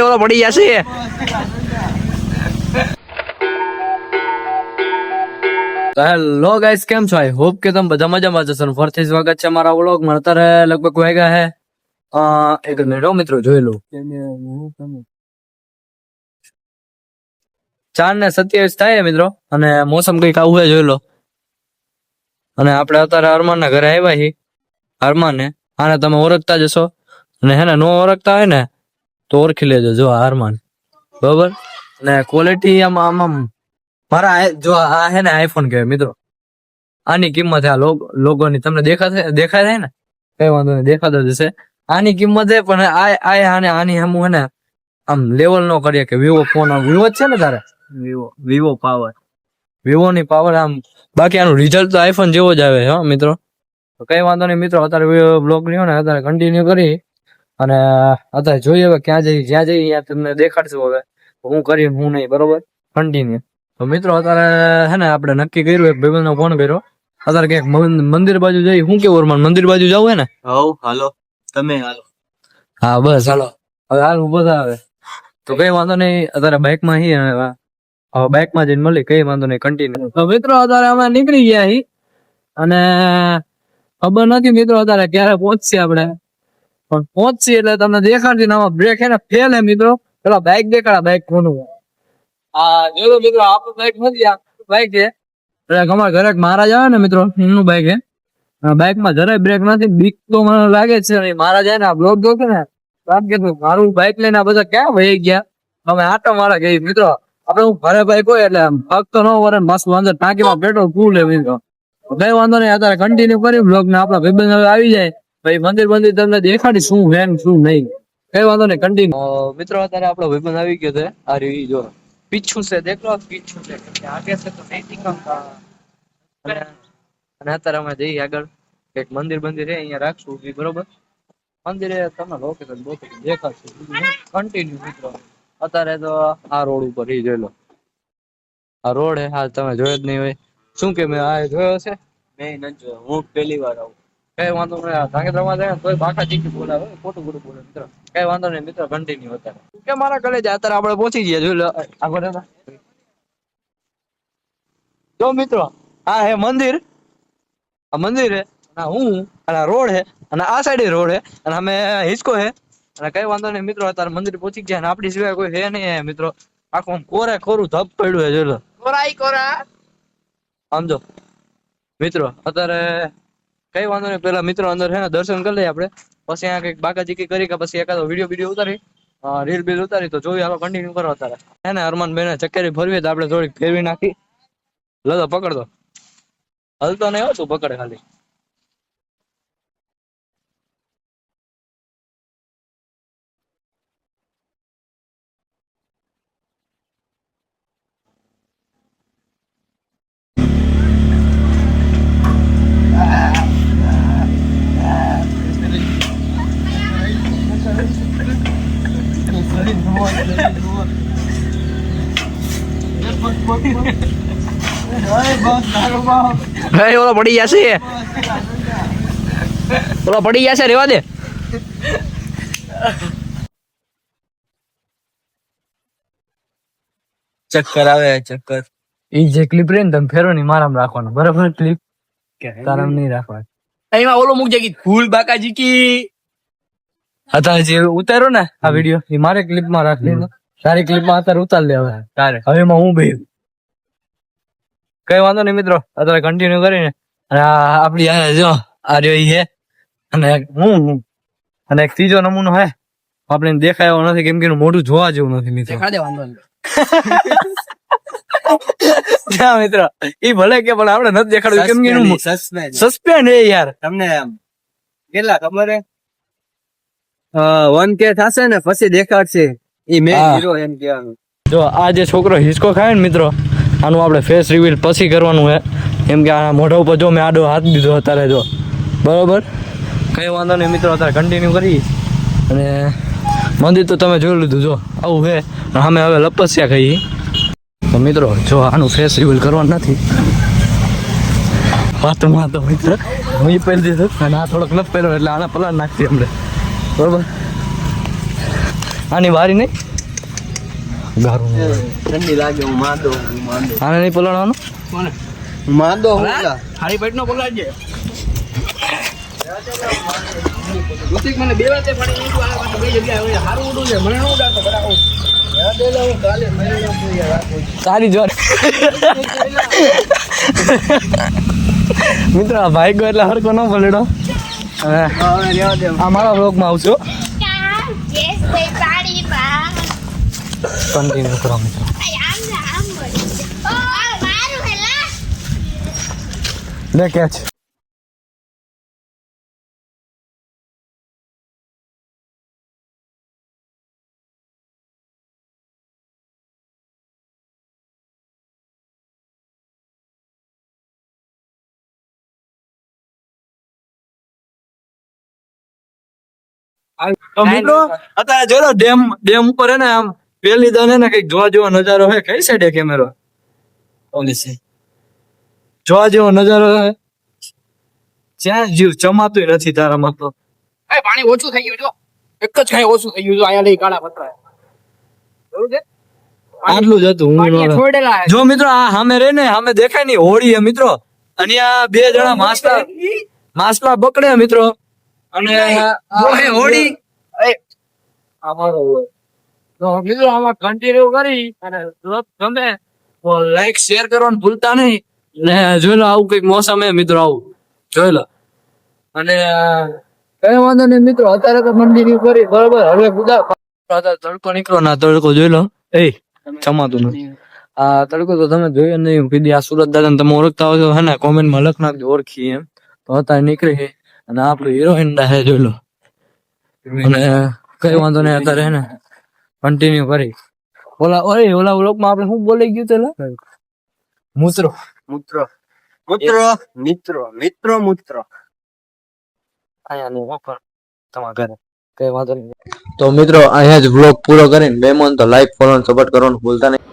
ઓલો પડી જશે. હેલો ગાઈસ, કેમ છો? આઈ હોપ કે તમે બધા મજામાં જશો. ફરીથી સ્વાગત છે મારા વ્લોગમાં. અત્યારે લગભગ વાગ્યા હે એક મિનિટ મિત્રો જોઈ લો, 4:27 થાય મિત્રો. અને મોસમ કઈક આવું છે, જોઈ લો. અને આપણે અત્યારે અરમાન ના ઘરે આવ્યા છીએ. અરમાન આને તમે ઓળખતા જશો, અને હે ને નો ઓળખતા હોય ને તો ઓળખી લેજો. જો અરમાન, બરોબર. ને ક્વોલિટી આમ મારા જો આ હે ને આઈફોન કહેવાય મિત્રો. આની કિંમત આ લોગોની તમને દેખાય છે ને? કઈ વાંધો નહીં, દેખાતો જશે. આની કિંમત છે, પણ આની હમું હે ને આમ લેવલ નો કરીએ કે વિવો ફોન. વિવો જ છે ને તારે? વિવો પાવર, વિવો ની પાવર આમ. બાકી આનું રિઝલ્ટ તો આઈફોન જેવો જ આવે છે મિત્રો. તો કઈ વાંધો નહીં મિત્રો, અત્યારે બ્લોગ લ્યો ને અત્યારે કન્ટિન્યુ કરી અને અત્યારે જોઈએ હવે ક્યાં જઈએ. જ્યાં જઈએ ત્યાં તમને દેખાડશું હવે હું કરી હું નહીં, બરોબર? કન્ટિન્યુ. તો મિત્રો અત્યારે હે ને આપણે નક્કી કર્યું, એક ભાઈબંધ નો ફોન કર્યો. અત્યારે ક્યાંક મંદિર બાજુ જઈ. શું કેવું અરમાન, મંદિર બાજુ જવું હે ને? હાલો, તમે હાલો. હા બસ હાલો. હવે હાલ બધા આવે તો કઈ વાંધો નહીં. અત્યારે બાઇકમાં હી, હવે બાઇકમાં જઈને મળી. કઈ વાંધો નહીં, કન્ટિન્યુ. તો મિત્રો અત્યારે અમે નીકળી ગયા હી અને ખબર નથી મિત્રો અત્યારે ક્યારે પહોંચશે આપણે. પણ પહોંચશે એટલે તમને દેખાડશે ને. આમાં બ્રેક હે ને ફેલ હે મિત્રો. પેલા બાઇક દેખાડા, બાઇક કોનું? હા જોયું મિત્રો, આપણું બાઇક નથી, આ બાઇક છે. અમારા ઘરે મહારાજ આવે ને મિત્રો, એમનું બાઇક હે. બાઇકમાં જરાય બ્રેક નથી. બીક તો મને લાગે છે. મહારાજ આવે ને આ બ્લોક જોશે ને, મારું બાઇક લઈને આ બધા ક્યાં વહી ગયા. અમે આટો મારા ગઈ મિત્રો. આપડે હું ઘરે બાઇક હોય એટલે પગ તો ન વરે, મસ્ત અંદર ટાંકીમાં પેટ્રોલ ફૂલ હે મિત્રો. કઈ વાંધો નહીં, અત્યારે કન્ટિન્યુ કરી બ્લોગ ને. આપડા ભાઈબંધ હવે આવી જાય ભાઈ, મંદિર તમને દેખાડી શું હે શું નહીં. કઈ વાંધો નહીં, કન્ટિન્યુ. મિત્રો અત્યારે આપણો ભાઈબંધ આવી ગયો છે. આ રહ્યું જો પીછું છે, દેખો પીછું છે. આગે છે તો નહીં દીકમતા. અને અત્યારે અમે જઈએ આગળ. એક મંદિર છે અહીંયા રાખશું, બરોબર? મંદિરે તમને લોકેશન દેખાડશે કન્ટિન્યુ મિત્રો. અત્યારે તો આ રોડ ઉપર જોઈ લો, આ રોડ હે. હા તમે જોયો જ નહીં હોય. શું કે મેં આ જોયો છે? મેં નથી જોયો, હું પહેલી વાર આવું. કઈ વાંધો નહીં, ધાંગધ્રામાં જાય તોય બાકા ચીકી બોલાવે, ખોટું બોલે મિત્રો. કઈ વાંધો નહીં મિત્રો, કન્ટિન્યુ. અત્યારે કે મારા ઘરે જ અત્યારે આપણે પહોંચી ગયા. જોઈ લો આગળ જો મિત્રો, હા હે મંદિર. આ મંદિર હે, હું અને આ રોડ હે, અને આ સાઈડ રોડ હે, અને અમે હિંચકો હે. અને કઈ વાંધો નહીં મિત્રો, અત્યારે મંદિર પહોંચી ગયા. અને આપણી સિવાય કોઈ હે નહીં મિત્રો. આખું કોરે ખોરું ધપ પડ્યું હે. જોઈ લો કોરા સમજો મિત્રો. અત્યારે કઈ વાંધો નહીં, પેલા મિત્રો અંદર છે ને દર્શન કરી લઈએ આપણે. પછી અહીંયા કઈક બાકા ચીકી કરી કે પછી એકાદો વિડીયો ઉતારી, રીલ બીલ ઉતારી. તો જોઈ હાલો, કન્ટિન્યુ કરો. અત્યારે હે ને અરમાન બેને ચક્કરી ફરવી તો આપણે થોડીક ફેરવી નાખી. લો પકડતો, હલતો નહીં હો, તું પકડે ખાલી. ઓલો પડી જશે, ઓલો પડી જશે, રેવા દે. ચક્કર આવે, ચક્કર. ઈ જે ક્લિપ રે ને તમે ફેરો ની મારામાં રાખવાનો, બરાબર? ક્લિપ તારામ નહીં રાખવાની. એમાં ઓલો મુક જગી ફૂલ બાકાજી કી અત્યારે જે ઉતાર્યો ને આ વિડીયો, એ મારે ક્લિપમાં રાખી. તારી ક્લિપમાં અત્યારે ઉતાર લે હવે. તારે હવે એમાં હું ભાઈ કઈ વાંધો નહીં મિત્રો. અત્યારે કન્ટિન્યુ કરીને આપડી જો આ રહ્યો હે, અને હું અને એક ત્રીજો નમૂનો હે. આપણે દેખાયો નથી કેમ કે એનું મોઢું જોવા જેવું નથી મિત્રો. દેખા દે, વાંધો નહીં મિત્રો. ઈ ભલે કે પણ આપણે નથી દેખાડવું કેમ કે એનું સસ્પેન્ડ હે યાર. તમને કેટલા ખબર હે? 1K થશે ને પછી દેખાડશે. ઈ મેં હીરો એમ કહેવાનું. જો આ જે છોકરો હિસકો ખાય ને મિત્રો, આનું આપણે ફેસ રિવીલ પછી કરવાનું હે. કેમ કે આ મોઢા ઉપર જો મેં આડો હાથ દીધો અત્યારે, જો બરોબર. કઈ વાંધો નહીં મિત્રો, અત્યારે કન્ટિન્યુ કરી. અને મંદિર તો તમે જોઈ લીધું, જો આવું હે. અમે હવે લપસ્યા ખાઈએ. તો મિત્રો જો આનું ફેસ રિવીલ કરવાનું નથી. પાતમાં તો મિત્ર હું ઈ પહેરી દીધું અને આ થોડોક નથી પહેર્યો એટલે આને પલાળ નાખતી હમણે બરોબર આની વારી નહીં ગારું ઠંડી લાગે હું માંદો આને નહીં પલાળવાનું હું માંદો હું હારી પેટ નો બોલાવજે ઋતિક મને બે વાતે પડી નહીં આ વાત બે જગ્યાએ હોય હારું ઉડું છે મને ન ઉડાડતો બરાબર સારી જોર મિત્રો આ ભાઈ ગયો એટલે હરકો ન બોલેડો આ મારા બ્લોગમાં આવશો કન્ટિન્યુ કરો મિત્રો લે કેચ તો મિત્રો અત્યારે જો ડેમ ઉપર હે ને આમ પેલી દને ને કઈક જોવા જેવો નજારો હે કઈ સાઈડે કેમેરો ઓલી છે જોવા જેવો નજારો હે જ્યાં જીવ ચમાતું નથી તારામાં તો એ પાણી ઓછું થઈ ગયું જો એક જ કાંઈ ઓછું થઈ ગયું જો અહીંયા લઈ કાળા પથરા બરોબર છે આટલું જ હતું હું પાણી નહોતો. છોડેલા હે. જો મિત્રો આ સામે રે ને સામે દેખાય ની હોળી હે મિત્રો અને આ બે જણા માસલા પકડે મિત્રો અને ઓય હોળી અમારો હોય તો મિત્રો આમાં કન્ટિન્યુ કરી અને ગમે તો લાઈક શેર કરવાનું ભૂલતા નહીં ને જોઈ લો આવું કઈક મોસમ હે મિત્રો આવું જોઈ લો અને કઈ વાંધો નહીં મિત્રો અત્યારે તો કન્ટિન્યુ કરી બરોબર હવે ગુદા અત્યારે તડકો નીકળો ના તડકો જોઈ લો એ ચમાતું નથી આ તડકો તો તમે જોયો નહીં કીધી આ સુરત દાદા તમે ઓળખતા હોય તો હે ને કોમેન્ટમાં લખ નાખજો ઓળખી એમ તો અત્યારે નીકળી ગઈ અને આપણું હિરોઈન હે જોઈ લો અને કઈ વાંધો નહીં અત્યારે હે ને કન્ટિન્યુ કરી ઓલા વ્લોગમાં આપણે શું બોલી ગયું તે મૂત્રો મિત્રો અહીંયા નહીં પણ તમારા ઘરે કઈ વાંધો નહીં તો મિત્રો અહીંયા જ વ્લોગ પૂરો કરીને બેમન તો લાઈક ફોલો સપોર્ટ કરવાનું ભૂલતા નહીં